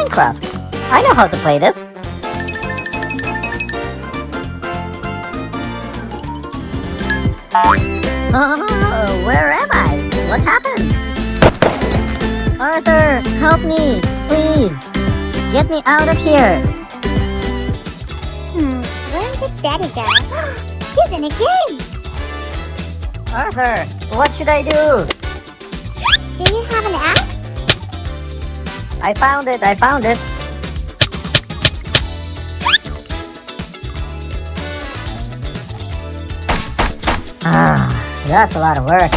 Minecraft. I know how to play this. Oh, where am I? What happened? Arthur, help me, please. Get me out of here. Where did Daddy go? He's in a game! Arthur, what should I do? Do you have an axe? I found it. Ah, that's a lot of work.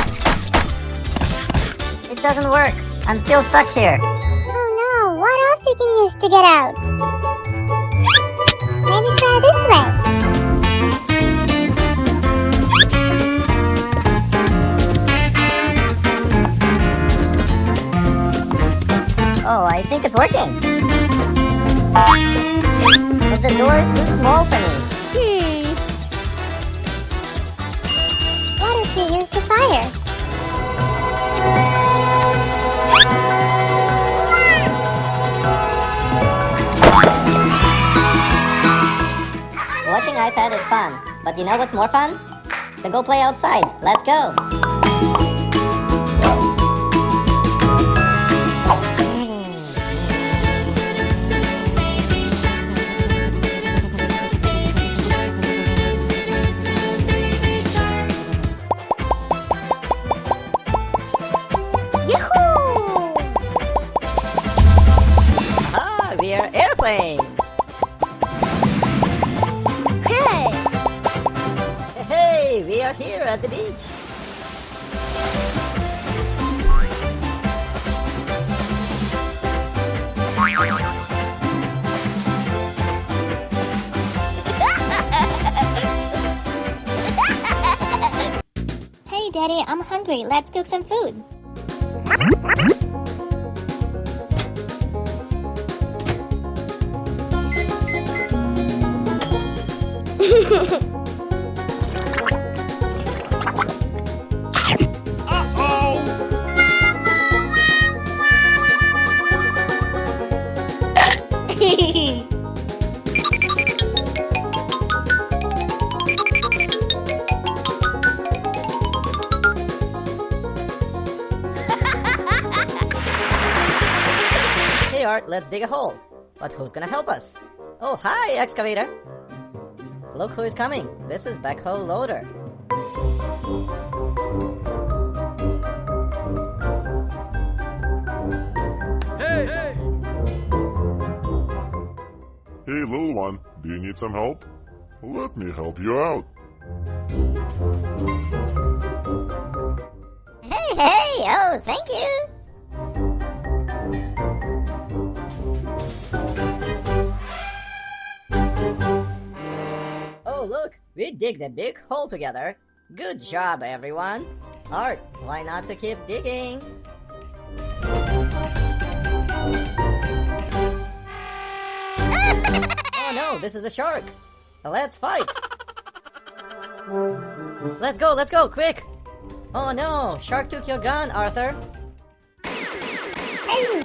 It doesn't work. I'm still stuck here. Oh no, what else you can use to get out? Maybe try this way. Oh, I think it's working. But the door is too small for me. What if you use the fire? Watching iPad is fun, but you know what's more fun? To go play outside. Let's go. Ah, we are airplanes. Good! Hey, we are here at the beach. Hey Daddy, I'm hungry. Let's cook some food. Hey Art, let's dig a hole. But who's gonna help us? Oh, hi, excavator. Look who is coming. This is backhoe loader. Hey, little one, do you need some help? Let me help you out. Hey, oh, thank you. Oh, look, we digged a big hole together. Good job, everyone. Art, why not to keep digging? Oh no, this is a shark. Let's fight. Let's go, quick. Oh no, shark took your gun, Arthur. Oh,